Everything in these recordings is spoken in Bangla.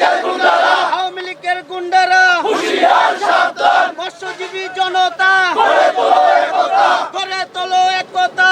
আওয়ামী লীগের গুন্ডারা মৎস্যজীবী জনতা গড়ে তোলো একতা।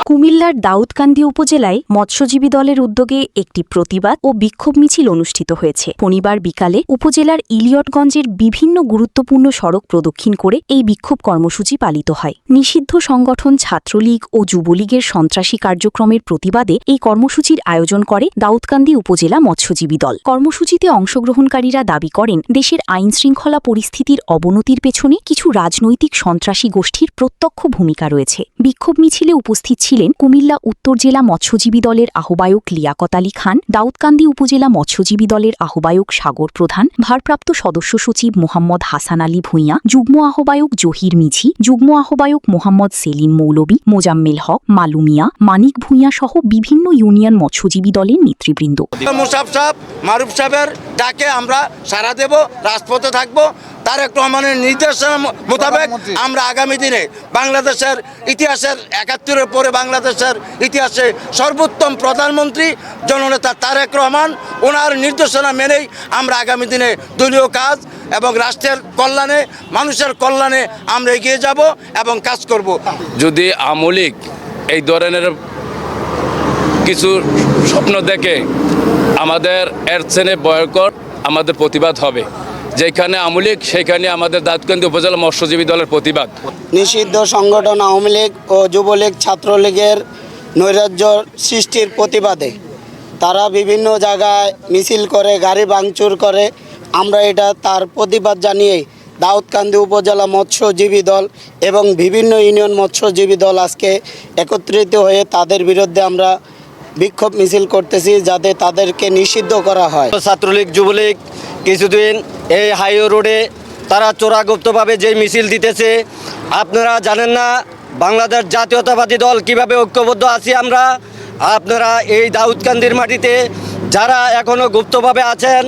কুমিল্লার দাউদকান্দি উপজেলায় মৎস্যজীবী দলের উদ্যোগে একটি প্রতিবাদ ও বিক্ষোভ মিছিল অনুষ্ঠিত হয়েছে। শনিবার বিকালে উপজেলার ইলিয়টগঞ্জের বিভিন্ন গুরুত্বপূর্ণ সড়ক প্রদক্ষিণ করে এই বিক্ষোভ কর্মসূচি পালিত হয়। নিষিদ্ধ সংগঠন ছাত্রলীগ ও যুবলীগের সন্ত্রাসী কার্যক্রমের প্রতিবাদে এই কর্মসূচির আয়োজন করে দাউদকান্দি উপজেলা মৎস্যজীবী দল। কর্মসূচিতে অংশগ্রহণকারীরা দাবি করেন, দেশের আইনশৃঙ্খলা পরিস্থিতির অবনতির পেছনে কিছু রাজনৈতিক সন্ত্রাসী গোষ্ঠীর প্রত্যক্ষ ভূমিকা রয়েছে। বিক্ষোভ মিছিলে উপস্থিত ছিলেন কুমিল্লা উত্তর জেলা মৎস্যজীবী দলের আহ্বায়ক লিয়াকত আলী খান, দাউদকান্দি উপজেলা মৎস্যজীবী দলের আহ্বায়ক সাগর প্রধান, ভারপ্রাপ্ত সদস্য সচিব মোহাম্মদ হাসান আলী ভূঁইয়া, যুগ্ম আহ্বায়ক জহির মিঝি, যুগ্ম আহ্বায়ক মোহাম্মদ সেলিম মৌলবী, মোজাম্মেল হক, মালুমিয়া, মানিক ভূঁইয়া সহ বিভিন্ন ইউনিয়ন মৎস্যজীবী দলের নেতৃবৃন্দ। মুসাফ সাহেব, মারুফ সাহেবের ডাকে আমরা সাড়া দেব, রাজপথে থাকব। তারেক রহমানের নির্দেশনা মোতাবেক আমরা আগামী দিনে বাংলাদেশের ইতিহাসের ৭১-এর পরে বাংলাদেশের ইতিহাসে সর্বোত্তম প্রধানমন্ত্রী জননেতা তারেক রহমান, ওনার নির্দেশনা মেনেই আমরা আগামী দিনে দলীয় কাজ এবং রাষ্ট্রের কল্যাণে, মানুষের কল্যাণে আমরা এগিয়ে যাব এবং কাজ করব। যদি আওয়ামী লীগ এই ধরনের কিছু স্বপ্ন দেখে, আমাদের এর চেয়ে ভয়ঙ্কর আমাদের প্রতিবাদ হবে। যেখানে আওয়ামী লীগ সেখানে আমাদের দাউদকান্দি উপজেলা মৎস্যজীবী দলের প্রতিবাদ। নিষিদ্ধ সংগঠন আওয়ামী লীগ ও যুবলীগ ছাত্রলীগের নৈরাজ্য সৃষ্টির প্রতিবাদে তারা বিভিন্ন জায়গায় মিছিল করে, গাড়ি ভাঙচুর করে। আমরা এটা তার প্রতিবাদ জানিয়ে দাউদকান্দি উপজেলা মৎস্যজীবী দল এবং বিভিন্ন ইউনিয়ন মৎস্যজীবী দল আজকে একত্রিত হয়ে তাদের বিরুদ্ধে আমরা বিক্ষোভ মিছিল করতেছি, যাতে তাদেরকে নিষিদ্ধ করা হয়। ছাত্রলীগ যুবলীগ কিছুদিন এই হাইওয়ে রোডে তারা চোরাগুপ্তভাবে যে মিছিল দিতেছে, আপনারা জানেন না বাংলাদেশ জাতীয়তাবাদী দল কিভাবে ঐক্যবদ্ধ আছি আমরা। আপনারা এই দাউদকান্দির মাটিতে যারা এখনো গুপ্তভাবে আছেন,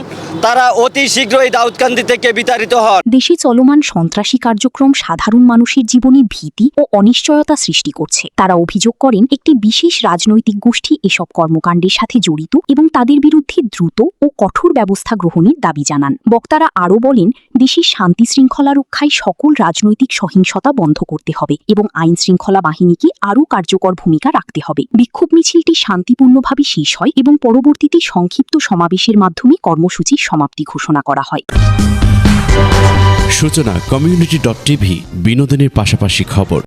তারা অতি শীঘ্রই দাউদকান্দি থেকে বিতাড়িত হন। দেশে চলমান সন্ত্রাসী কার্যক্রম সাধারণ মানুষের জীবনে ভীতি ও অনিশ্চয়তা সৃষ্টি করছে। তারা অভিযোগ করেন, একটি বিশেষ রাজনৈতিক গোষ্ঠী এসব কর্মকাণ্ডের সাথে জড়িত এবং তাদের বিরুদ্ধে দ্রুত ও কঠোর ব্যবস্থা গ্রহণের দাবি জানান। বক্তারা আরও বলেন, দেশের শান্তি শৃঙ্খলা রক্ষায় সকল রাজনৈতিক সহিংসতা বন্ধ করতে হবে এবং আইন শৃঙ্খলা বাহিনীকে আরও কার্যকর ভূমিকা রাখতে হবে। বিক্ষোভ মিছিলটি শান্তিপূর্ণভাবে শেষ হয় এবং পরবর্তীতে সংক্ষিপ্ত সমাবেশের মাধ্যমে কর্মসূচির সমাপ্তি ঘোষণা করা হয়। সূচনা community.tv, বিনোদনের পাশাপাশি খবর।